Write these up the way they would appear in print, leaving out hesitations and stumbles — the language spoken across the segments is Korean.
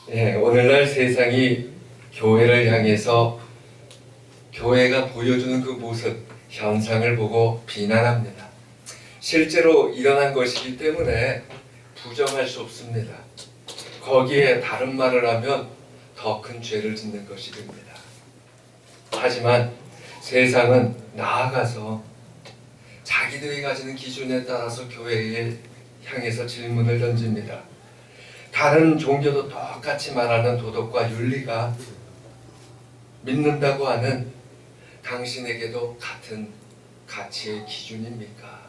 오늘날 세상이 교회를 향해서 교회가 보여주는 그 모습, 현상을 보고 비난합니다. 실제로 일어난 것이기 때문에 부정할 수 없습니다. 거기에 다른 말을 하면 더 큰 죄를 짓는 것이 됩니다. 하지만 세상은 나아가서 자기들이 가지는 기준에 따라서 교회에 향해서 질문을 던집니다. 다른 종교도 똑같이 말하는 도덕과 윤리가 믿는다고 하는 당신에게도 같은 가치의 기준입니까?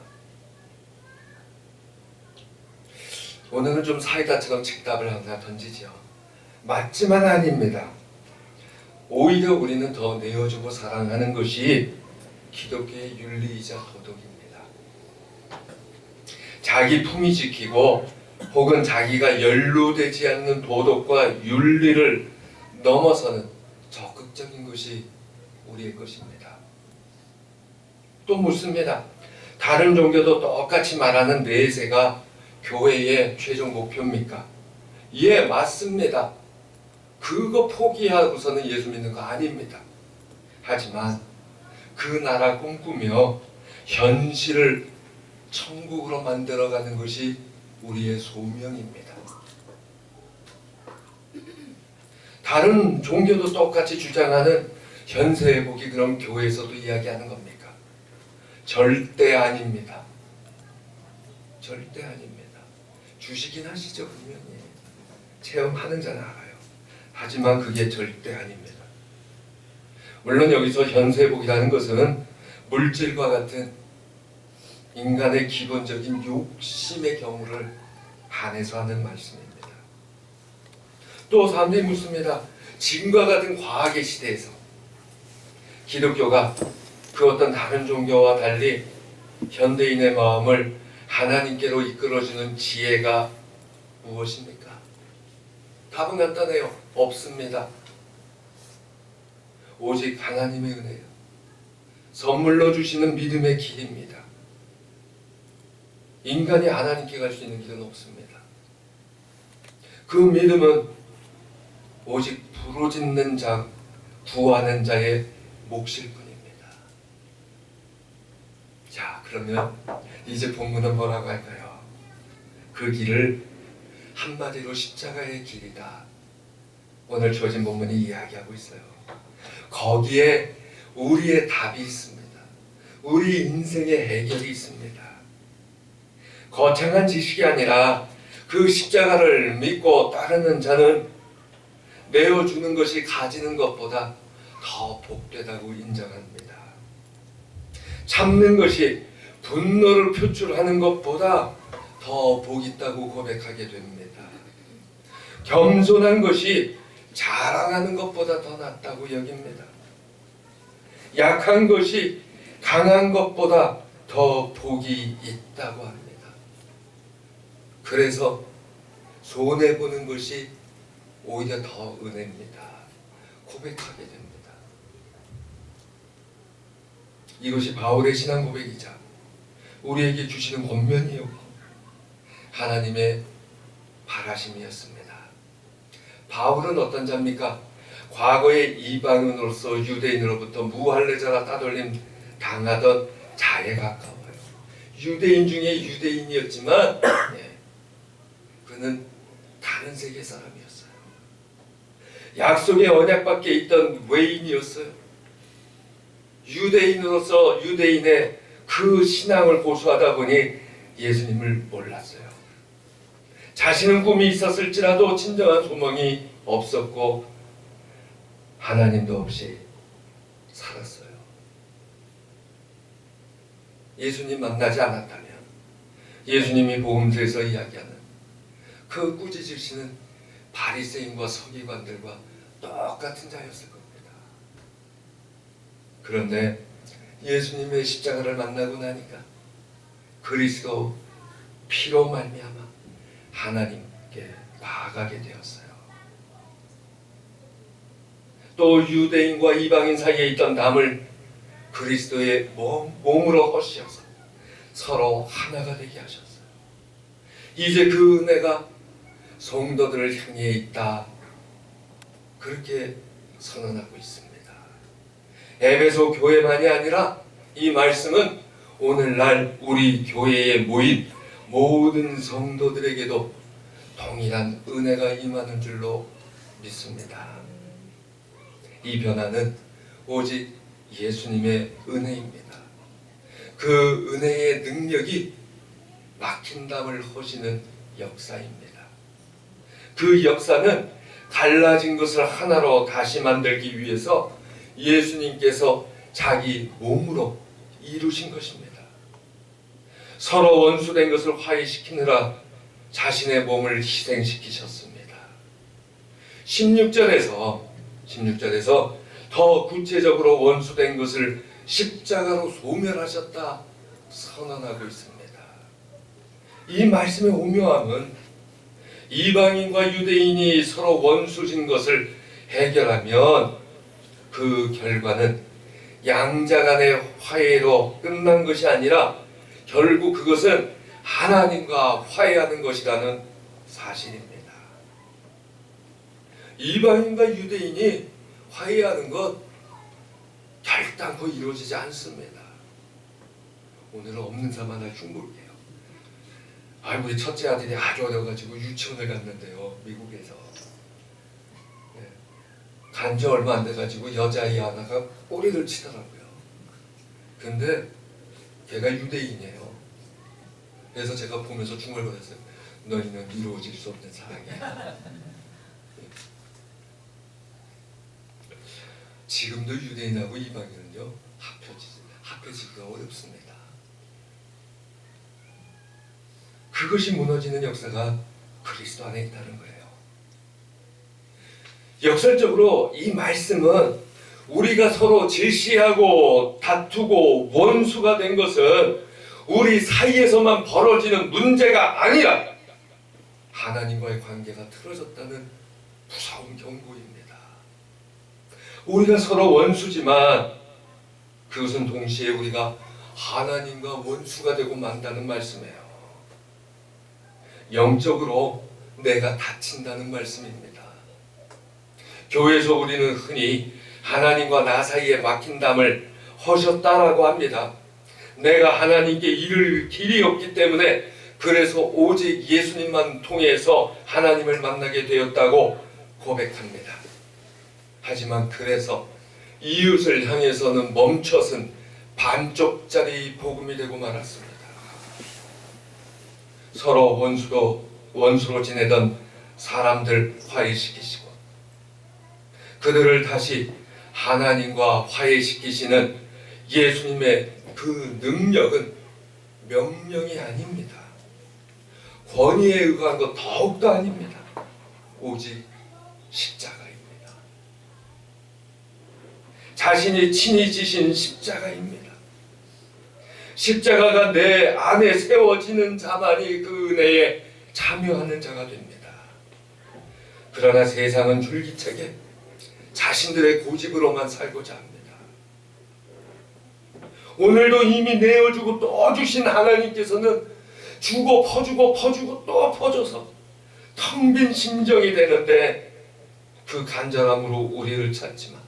오늘은 좀 사이다처럼 즉답을 하나 던지죠. 맞지만 아닙니다. 오히려 우리는 더 내어주고 사랑하는 것이 기독교의 윤리이자 도덕입니다. 자기 품위 지키고 혹은 자기가 연루되지 않는 도덕과 윤리를 넘어서는 적극적인 것이 우리의 것입니다. 또 묻습니다. 다른 종교도 똑같이 말하는 내세가 교회의 최종 목표입니까? 예, 맞습니다. 그거 포기하고서는 예수 믿는 거 아닙니다. 하지만 그 나라 꿈꾸며 현실을 천국으로 만들어가는 것이 우리의 소명입니다. 다른 종교도 똑같이 주장하는 현세회복이 그럼 교회에서도 이야기하는 겁니까? 절대 아닙니다. 절대 아닙니다. 주시긴 하시죠, 분명히. 체험하는 자는 알아요. 하지만 그게 절대 아닙니다. 물론 여기서 현세회복이라는 것은 물질과 같은 인간의 기본적인 욕심의 경우를 한해서 하는 말씀입니다. 또 사람들이 묻습니다. 지금과 같은 과학의 시대에서 기독교가 그 어떤 다른 종교와 달리 현대인의 마음을 하나님께로 이끌어주는 지혜가 무엇입니까? 답은 간단해요. 없습니다. 오직 하나님의 은혜요. 선물로 주시는 믿음의 길입니다. 인간이 하나님께 갈 수 있는 길은 없습니다. 그 믿음은 오직 부르짖는 자, 구하는 자의 몫일 뿐입니다. 자, 그러면 이제 본문은 뭐라고 할까요? 그 길을 한마디로 십자가의 길이다. 오늘 주어진 본문이 이야기하고 있어요. 거기에 우리의 답이 있습니다. 우리 인생의 해결이 있습니다. 거창한 지식이 아니라 그 십자가를 믿고 따르는 자는 내어주는 것이 가지는 것보다 더 복되다고 인정합니다. 참는 것이 분노를 표출하는 것보다 더 복 있다고 고백하게 됩니다. 겸손한 것이 자랑하는 것보다 더 낫다고 여깁니다. 약한 것이 강한 것보다 더 복이 있다고 합니다. 그래서 손해보는 것이 오히려 더 은혜입니다. 고백하게 됩니다. 이것이 바울의 신앙 고백이자 우리에게 주시는 권면이었고 하나님의 바라심이었습니다. 바울은 어떤 자입니까? 과거에 이방인으로서 유대인으로부터 무할례자라 따돌림 당하던 자에 가까워요. 유대인 중에 유대인이었지만 그는 다른 세계 사람이었어요. 약속의 언약 밖에 있던 외인이었어요. 유대인으로서 유대인의 그 신앙을 고수하다 보니 예수님을 몰랐어요. 자신은 꿈이 있었을지라도 진정한 소망이 없었고 하나님도 없이 살았어요. 예수님 만나지 않았다면 예수님이 복음서에서 이야기하는 그 꾸짖으시는 바리새인과 서기관들과 똑같은 자였을 겁니다. 그런데 예수님의 십자가를 만나고 나니까 그리스도 피로 말미암아 하나님께 나아가게 되었어요. 또 유대인과 이방인 사이에 있던 담을 그리스도의 몸으로 허시어서 서로 하나가 되게 하셨어요. 이제 그 은혜가 성도들을 향해 있다 그렇게 선언하고 있습니다. 에베소 교회만이 아니라 이 말씀은 오늘날 우리 교회에 모인 모든 성도들에게도 동일한 은혜가 임하는 줄로 믿습니다. 이 변화는 오직 예수님의 은혜입니다. 그 은혜의 능력이 막힌 담을 허시는 역사입니다. 그 역사는 갈라진 것을 하나로 다시 만들기 위해서 예수님께서 자기 몸으로 이루신 것입니다. 서로 원수된 것을 화해시키느라 자신의 몸을 희생시키셨습니다. 16절에서 더 구체적으로 원수된 것을 십자가로 소멸하셨다 선언하고 있습니다. 이 말씀의 오묘함은 이방인과 유대인이 서로 원수진 것을 해결하면 그 결과는 양자 간의 화해로 끝난 것이 아니라 결국 그것은 하나님과 화해하는 것이라는 사실입니다. 이방인과 유대인이 화해하는 것 결단코 이루어지지 않습니다. 오늘은 없는 삶 하나 흉볼게요. 우리 첫째 아들이 아주 어려가지고 유치원을 갔는데요. 미국에서. 간지 얼마 안 돼가지고 여자아이 하나가 꼬리를 치더라고요. 근데 걔가 유대인이에요. 그래서 제가 보면서 중얼거렸어요. 너희는 이루어질 수 없는 사랑이야. 지금도 유대인하고 이방인은요 합해지기가 어렵습니다. 그것이 무너지는 역사가 그리스도 안에 있다는 거예요. 역설적으로 이 말씀은 우리가 서로 질시하고 다투고 원수가 된 것은 우리 사이에서만 벌어지는 문제가 아니라 하나님과의 관계가 틀어졌다는 무서운 경고입니다. 우리가 서로 원수지만 그것은 동시에 우리가 하나님과 원수가 되고 만다는 말씀이에요. 영적으로 내가 다친다는 말씀입니다. 교회에서 우리는 흔히 하나님과 나 사이에 막힌 담을 허셨다라고 합니다. 내가 하나님께 이를 길이 없기 때문에 그래서 오직 예수님만 통해서 하나님을 만나게 되었다고 고백합니다. 하지만 그래서 이웃을 향해서는 멈춰선 반쪽짜리 복음이 되고 말았습니다. 서로 원수로 지내던 사람들 화해시키시고 그들을 다시 하나님과 화해시키시는 예수님의 그 능력은 명령이 아닙니다. 권위에 의한 것 더욱도 아닙니다. 오직 십자가입니다. 자신이 친히 지신 십자가입니다. 십자가가 내 안에 세워지는 자만이 그 은혜에 참여하는 자가 됩니다. 그러나 세상은 줄기차게 자신들의 고집으로만 살고자 합니다. 오늘도 이미 내어주고 또 주신 하나님께서는 주고 퍼주고 또 퍼줘서 텅 빈 심정이 되는데 그 간절함으로 우리를 찾지만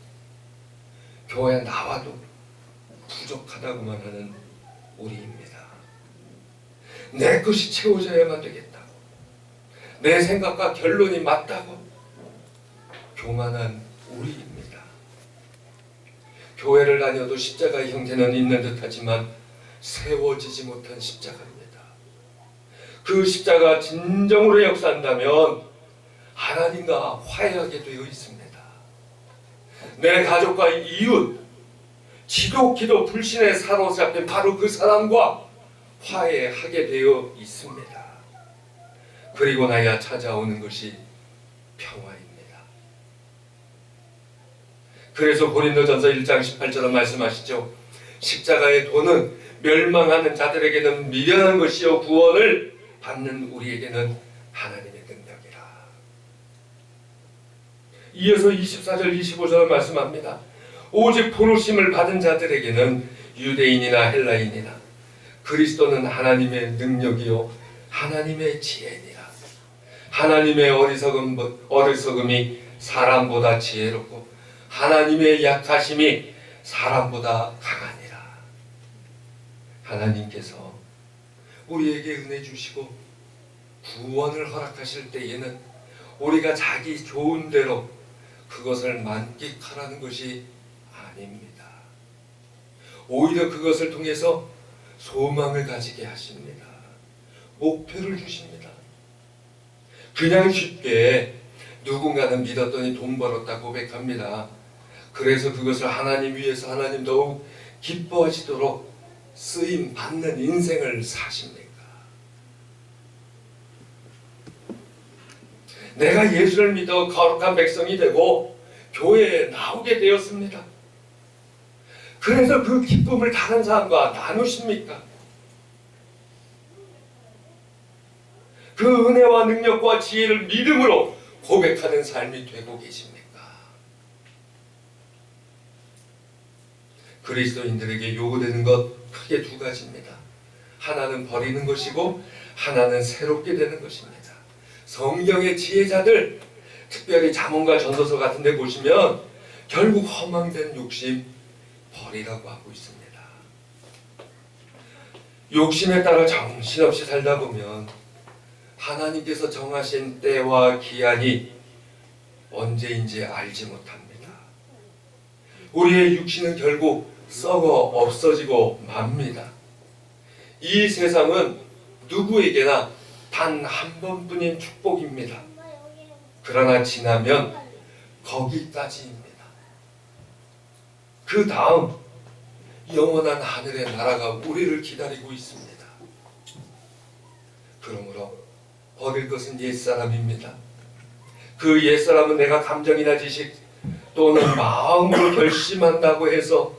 교회에 나와도 부족하다고만 하는 우리입니다. 내 것이 채워져야만 되겠다고, 내 생각과 결론이 맞다고 교만한 우리입니다. 교회를 다녀도 십자가의 형태는 있는 듯하지만 세워지지 못한 십자가입니다. 그 십자가 진정으로 역사한다면 하나님과 화해하게 되어 있습니다. 내 가족과 이웃, 지독히도 불신에 사로잡힌 바로 그 사람과 화해하게 되어 있습니다. 그리고 나야 찾아오는 것이 평화입니다. 그래서 고린도전서 1장 18절은 말씀하시죠. 십자가의 도는 멸망하는 자들에게는 미련한 것이요 구원을 받는 우리에게는 하나님의 능력이라. 이어서 24절 25절을 말씀합니다. 오직 부르심을 받은 자들에게는 유대인이나 헬라인이나 그리스도는 하나님의 능력이요 하나님의 지혜니라. 하나님의 어리석음이 사람보다 지혜롭고 하나님의 약하심이 사람보다 강하니라. 하나님께서 우리에게 은혜 주시고 구원을 허락하실 때에는 우리가 자기 좋은 대로 그것을 만끽하라는 것이 아닙니다. 오히려 그것을 통해서 소망을 가지게 하십니다. 목표를 주십니다. 그냥 쉽게 누군가는 믿었더니 돈 벌었다 고백합니다. 그래서 그것을 하나님 위해서 하나님 더욱 기뻐하시도록 쓰임 받는 인생을 사십니까? 내가 예수를 믿어 거룩한 백성이 되고 교회에 나오게 되었습니다. 그래서 그 기쁨을 다른 사람과 나누십니까? 그 은혜와 능력과 지혜를 믿음으로 고백하는 삶이 되고 계십니까? 그리스도인들에게 요구되는 것 크게 두 가지입니다. 하나는 버리는 것이고 하나는 새롭게 되는 것입니다. 성경의 지혜자들, 특별히 잠언과 전도서 같은 데 보시면 결국 허망된 욕심 버리라고 하고 있습니다. 욕심에 따라 정신없이 살다 보면 하나님께서 정하신 때와 기한이 언제인지 알지 못합니다. 우리의 육신은 결국 썩어 없어지고 맙니다. 이 세상은 누구에게나 단 한 번뿐인 축복입니다. 그러나 지나면 거기까지입니다. 그 다음 영원한 하늘의 나라가 우리를 기다리고 있습니다. 그러므로 버릴 것은 옛사람입니다. 그 옛사람은 내가 감정이나 지식 또는 마음으로 결심한다고 해서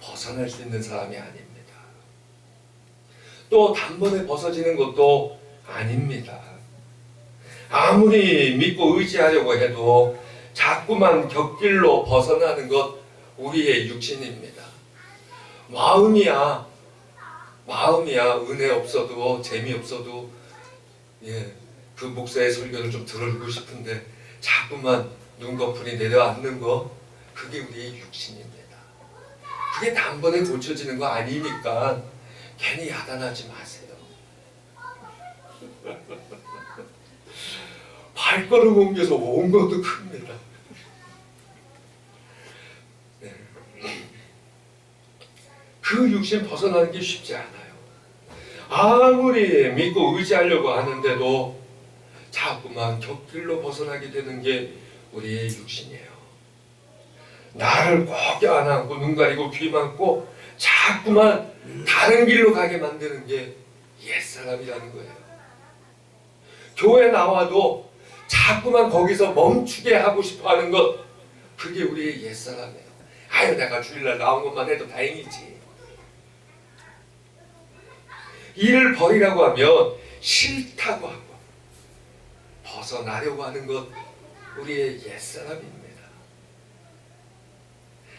벗어날 수 있는 사람이 아닙니다. 또 단번에 벗어지는 것도 아닙니다. 아무리 믿고 의지하려고 해도 자꾸만 곁길로 벗어나는 것 우리의 육신입니다. 마음이야 은혜 없어도 재미없어도 그 목사의 설교를 좀 들어주고 싶은데 자꾸만 눈꺼풀이 내려앉는 거 그게 우리의 육신입니다. 그게 단번에 고쳐지는 거 아니니까 괜히 야단하지 마세요. 발걸음 옮겨서 온 것도 큽니다. 네. 그 육신 벗어나는 게 쉽지 않아요. 아무리 믿고 의지하려고 하는데도 자꾸만 곁길로 벗어나게 되는 게 우리의 육신이에요. 나를 꼭 껴안고 눈 가리고 귀 막고 자꾸만 다른 길로 가게 만드는 게 옛사람이라는 거예요. 교회 나와도 자꾸만 거기서 멈추게 하고 싶어 하는 것 그게 우리의 옛사람이에요. 아유 내가 주일날 나온 것만 해도 다행이지. 일을 버리라고 하면 싫다고 하고 벗어나려고 하는 것 우리의 옛사람입니다.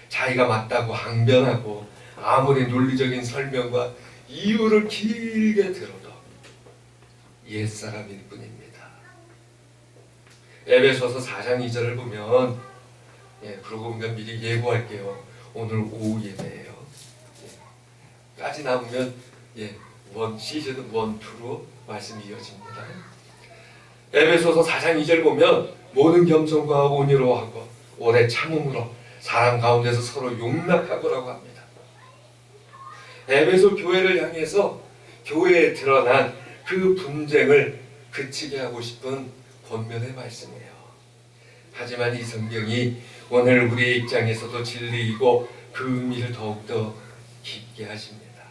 자기가 맞다고 항변하고 아무리 논리적인 설명과 이유를 길게 들어도 옛사람일 뿐입니다. 에베소서 4장 2절을 보면 그러고 보면 미리 예고할게요. 오늘 오후 예배예요. 까지 남으면 시즌 1, 2로 말씀이 이어집니다. 에베소서 4장 2절 보면 모든 겸손과 온유로 하고 오래 참음으로 사람 가운데서 서로 용납하고라고 합니다. 에베소 교회를 향해서 교회에 드러난 그 분쟁을 그치게 하고 싶은 권면의 말씀이에요. 하지만 이 성경이 오늘 우리의 입장에서도 진리이고 그 의미를 더욱더 깊게 하십니다.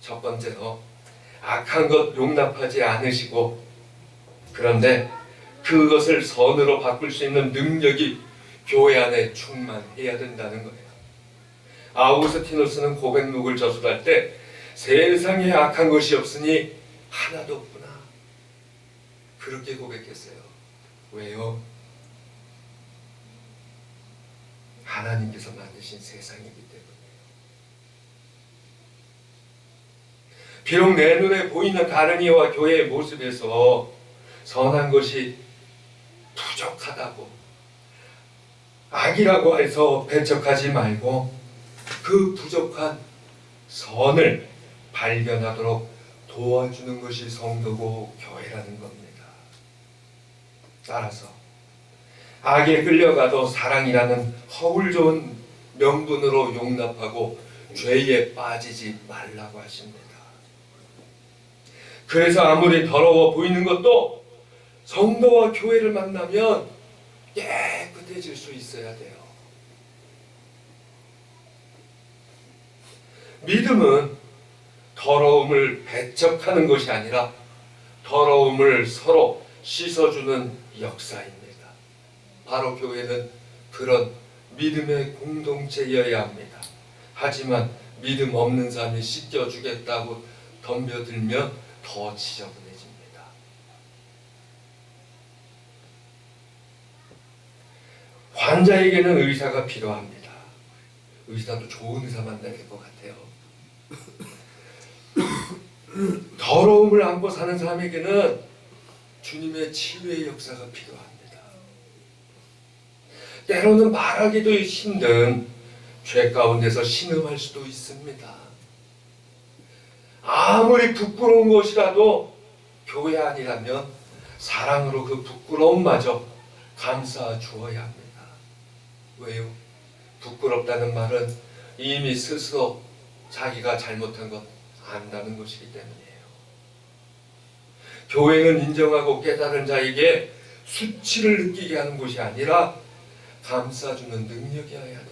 첫 번째로 악한 것 용납하지 않으시고 그런데 그것을 선으로 바꿀 수 있는 능력이 교회 안에 충만해야 된다는 거예요. 아우구스티누스는 고백록을 저술할 때 세상에 악한 것이 없으니 하나도 없구나 그렇게 고백했어요. 왜요? 하나님께서 만드신 세상이기 때문에. 비록 내 눈에 보이는 다른 이와 교회의 모습에서 선한 것이 부족하다고 악이라고 해서 배척하지 말고 그 부족한 선을 발견하도록 도와주는 것이 성도고 교회라는 겁니다. 따라서 악에 끌려가도 사랑이라는 허울 좋은 명분으로 용납하고 죄에 빠지지 말라고 하십니다. 그래서 아무리 더러워 보이는 것도 성도와 교회를 만나면 깨끗해질 수 있어야 돼요. 믿음은 더러움을 배척하는 것이 아니라 더러움을 서로 씻어주는 역사입니다. 바로 교회는 그런 믿음의 공동체여야 합니다. 하지만 믿음 없는 사람이 씻겨주겠다고 덤벼들면 더 지저분해집니다. 환자에게는 의사가 필요합니다. 의사도 좋은 의사 만나야 될 것 같아요. 더러움을 안고 사는 사람에게는 주님의 치유의 역사가 필요합니다. 때로는 말하기도 힘든 죄 가운데서 신음할 수도 있습니다. 아무리 부끄러운 것이라도 교회 아니라면 사랑으로 그 부끄러움마저 감싸 주어야 합니다. 왜요? 부끄럽다는 말은 이미 스스로 자기가 잘못한 것 안다는 것이기 때문이에요. 교회는 인정하고 깨달은 자에게 수치를 느끼게 하는 것이 아니라 감싸주는 능력이어야 됩니다.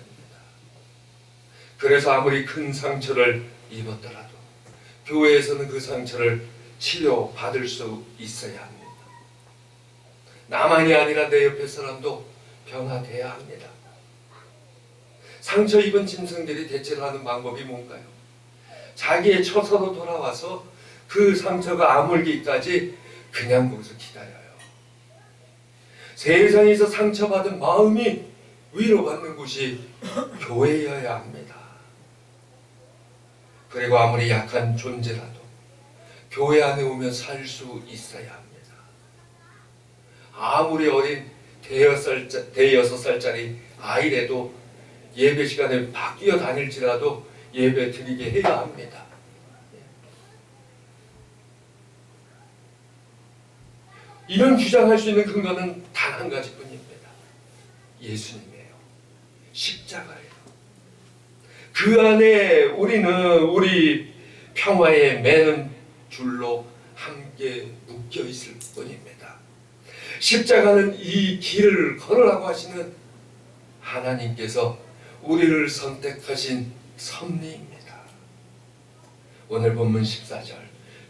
그래서 아무리 큰 상처를 입었더라도 교회에서는 그 상처를 치료받을 수 있어야 합니다. 나만이 아니라 내 옆에 사람도 변화돼야 합니다. 상처 입은 짐승들이 대체로 하는 방법이 뭔가요? 자기의 처소로 돌아와서 그 상처가 아물기까지 그냥 거기서 기다려요. 세상에서 상처받은 마음이 위로받는 곳이 교회여야 합니다. 그리고 아무리 약한 존재라도 교회 안에 오면 살 수 있어야 합니다. 아무리 어린 대여섯 살짜리 아이라도 예배 시간에 바뀌어 다닐지라도 예배 드리게 해야 합니다. 이런 주장할 수 있는 근거는 단 한 가지뿐입니다. 예수님이에요. 십자가예요. 그 안에 우리는 우리 평화에 매는 줄로 함께 묶여 있을 뿐입니다. 십자가는 이 길을 걸으라고 하시는 하나님께서 우리를 선택하신 섭리입니다. 오늘 본문 14절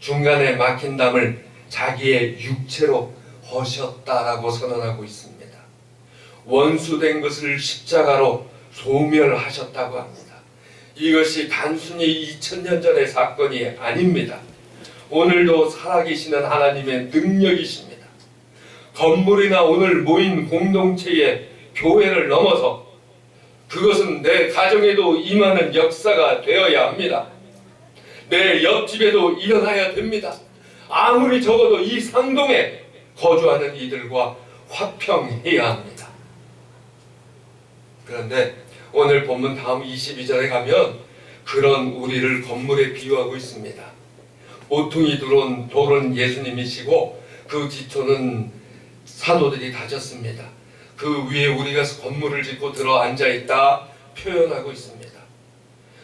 중간에 막힌 담을 자기의 육체로 허셨다라고 선언하고 있습니다. 원수된 것을 십자가로 소멸하셨다고 합니다. 이것이 단순히 2000년 전의 사건이 아닙니다. 오늘도 살아계시는 하나님의 능력이십니다. 건물이나 오늘 모인 공동체의 교회를 넘어서 그것은 내 가정에도 임하는 역사가 되어야 합니다. 내 옆집에도 일어나야 됩니다. 아무리 적어도 이 상동에 거주하는 이들과 화평해야 합니다. 그런데 오늘 본문 다음 22절에 가면 그런 우리를 건물에 비유하고 있습니다. 모퉁이 돌은 예수님이시고 그 기초는 사도들이 다졌습니다. 그 위에 우리가 건물을 짓고 들어 앉아있다 표현하고 있습니다.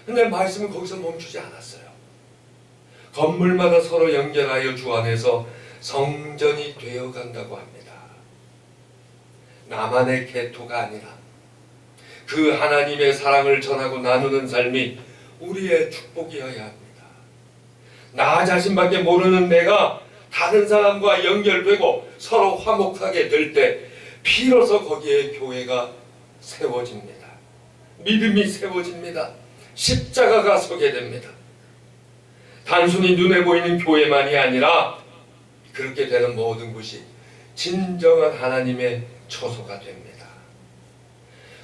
근데 말씀은 거기서 멈추지 않았어요. 건물마다 서로 연결하여 주 안에서 성전이 되어간다고 합니다. 나만의 계토가 아니라 그 하나님의 사랑을 전하고 나누는 삶이 우리의 축복이어야 합니다. 나 자신밖에 모르는 내가 다른 사람과 연결되고 서로 화목하게 될 때 비로소 거기에 교회가 세워집니다. 믿음이 세워집니다. 십자가가 서게 됩니다. 단순히 눈에 보이는 교회만이 아니라 그렇게 되는 모든 곳이 진정한 하나님의 처소가 됩니다.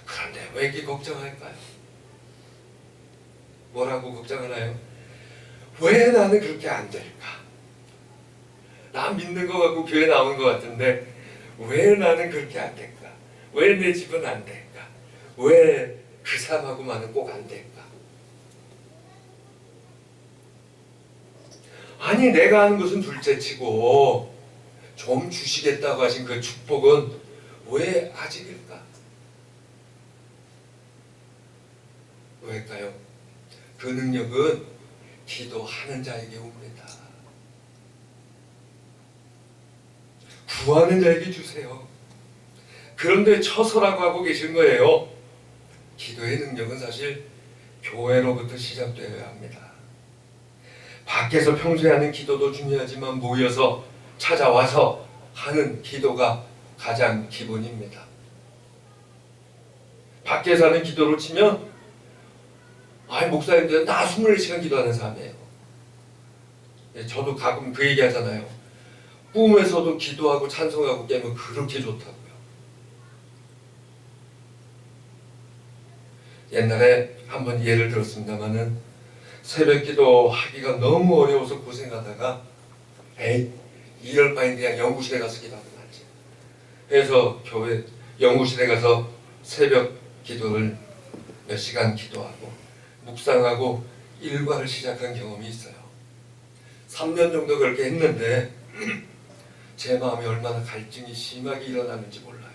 그런데 왜 이렇게 걱정할까요? 뭐라고 걱정하나요? 왜 나는 그렇게 안 될까? 나 믿는 것 같고 교회 나오는 것 같은데 왜 나는 그렇게 안 될까? 왜 내 집은 안 될까? 왜 그 사람하고만은 꼭 안 될까? 아니 내가 하는 것은 둘째치고 좀 주시겠다고 하신 그 축복은 왜 아직일까? 왜일까요? 그 능력은 기도하는 자에게 옵니다. 구하는 자에게 주세요. 그런데 처서라고 하고 계신 거예요. 기도의 능력은 사실 교회로부터 시작되어야 합니다. 밖에서 평소에 하는 기도도 중요하지만 모여서 찾아와서 하는 기도가 가장 기본입니다. 밖에서 하는 기도로 치면 목사님들 나 24시간 기도하는 사람이에요. 저도 가끔 그 얘기 하잖아요. 꿈에서도 기도하고 찬송하고 깨면 그렇게 좋다고요. 옛날에 한번 예를 들었습니다마는 새벽 기도 하기가 너무 어려워서 고생하다가 이럴 바엔 그냥 연구실에 가서 기도하는 낫지. 그래서 교회 연구실에 가서 새벽 기도를 몇 시간 기도하고 묵상하고 일과를 시작한 경험이 있어요. 3년 정도 그렇게 했는데 제 마음에 얼마나 갈증이 심하게 일어나는지 몰라요.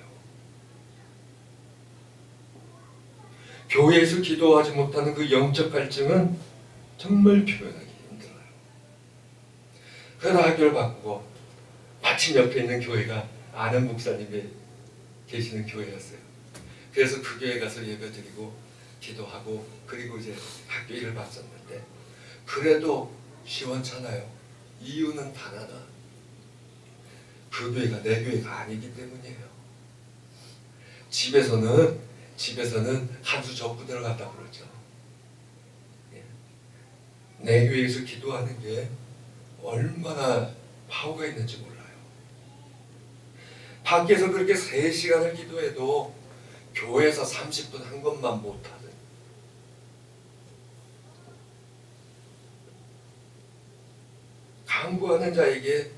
교회에서 기도하지 못하는 그 영적 갈증은 정말 표현하기 힘들어요. 그러다 학교를 바꾸고 마침 옆에 있는 교회가 아는 목사님이 계시는 교회였어요. 그래서 그 교회 가서 예배드리고 기도하고 그리고 이제 학교 일을 봤었는데 그래도 시원찮아요. 이유는 단 하나. 그 교회가 내 교회가 아니기 때문이에요. 집에서는 한 수 접고 들어갔다 그러죠. 내 교회에서 기도하는 게 얼마나 파워가 있는지 몰라요. 밖에서 그렇게 3시간을 기도해도 교회에서 30분 한 것만 못하는 간구하는 자에게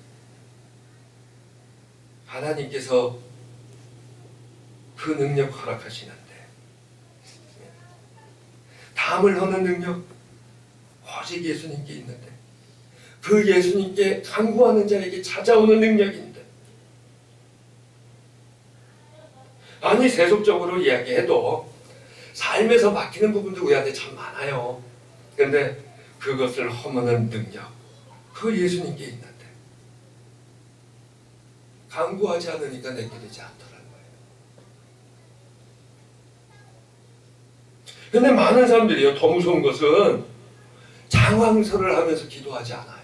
하나님께서 그 능력 허락하시는데 담을 허는 능력 오직 예수님께 있는데 그 예수님께 간구하는 자에게 찾아오는 능력인데 아니 세속적으로 이야기해도 삶에서 막히는 부분도 우리한테 참 많아요. 그런데 그것을 허무는 능력 그 예수님께 있는데 간구하지 않으니까 내게 되지 않더라는 거예요. 근데 많은 사람들이요 더 무서운 것은 장황설을 하면서 기도하지 않아요.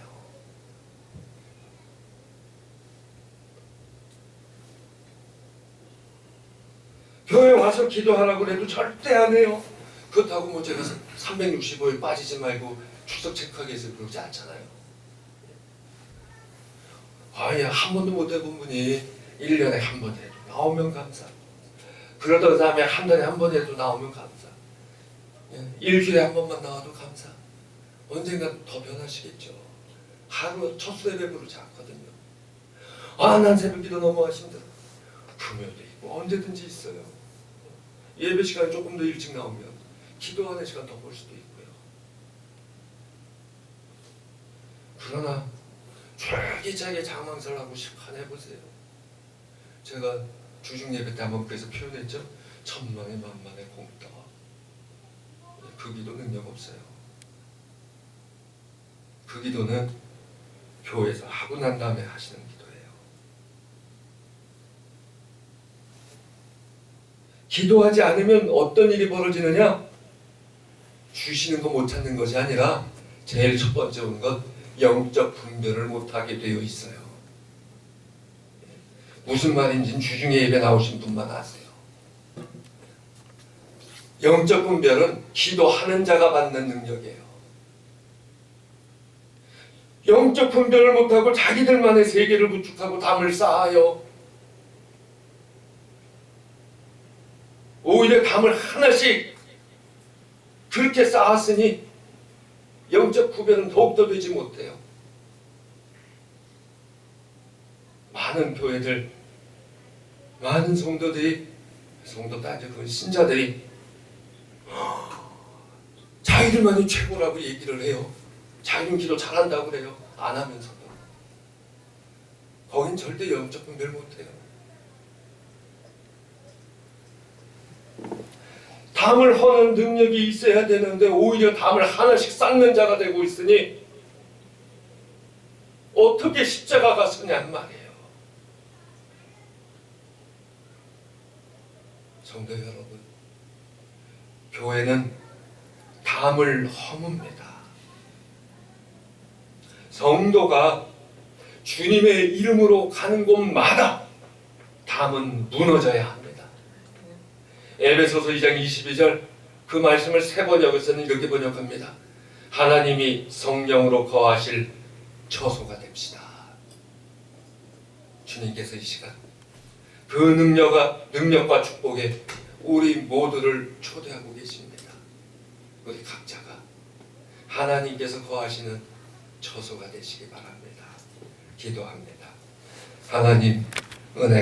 교회 와서 기도하라고 해도 절대 안 해요. 그렇다고 뭐 제가 365일 빠지지 말고 출석 체크하기 위해서 그러지 않잖아요. 한 번도 못 해본 분이 1년에 한 번 해도 나오면 감사. 그러던 다음에 한 달에 한 번 해도 나오면 감사. 일주일에 한 번만 나와도 감사. 언젠가 더 변하시겠죠. 하루 첫 새벽 부르지 않거든요. 난 새벽기도 너무 힘들어. 금요일도 있고 언제든지 있어요. 예배 시간에 조금 더 일찍 나오면 기도하는 시간 더 볼 수도 있고요. 그러나 쫄깃하게 장망설하고 심판해보세요. 제가 주중 예배 때 한번 그래서 표현했죠. 천만의 만만의 공덕. 그 기도 능력 없어요. 그 기도는 교회에서 하고 난 다음에 하시는 기도예요. 기도하지 않으면 어떤 일이 벌어지느냐? 주시는 거 못 찾는 것이 아니라 제일 첫 번째 오는 것 영적 분별을 못하게 되어 있어요. 무슨 말인지는 주중에 예배 나오신 분만 아세요. 영적 분별은 기도하는 자가 받는 능력이에요. 영적 분별을 못하고 자기들만의 세계를 구축하고 담을 쌓아요. 오히려 담을 하나씩 그렇게 쌓았으니 영적 구별은 더욱더 되지 못해요. 많은 교회들, 많은 성도들이, 성도도 아니죠, 그 신자들이 자기들만이 최고라고 얘기를 해요. 자기는 기도 잘한다고 그래요. 안 하면서도. 거긴 절대 영적 분별 못해요. 담을 허는 능력이 있어야 되는데 오히려 담을 하나씩 쌓는 자가 되고 있으니 어떻게 십자가가 서냔 말이에요. 성도 여러분, 교회는 담을 허뭅니다. 성도가 주님의 이름으로 가는 곳마다 담은 무너져야 합니다. 에베소서 2장 22절 그 말씀을 세 번역에서는 이렇게 번역합니다. 하나님이 성령으로 거하실 처소가 됩시다. 주님께서 이 시간 그 능력과 축복에 우리 모두를 초대하고 계십니다. 우리 각자가 하나님께서 거하시는 처소가 되시기 바랍니다. 기도합니다. 하나님 은혜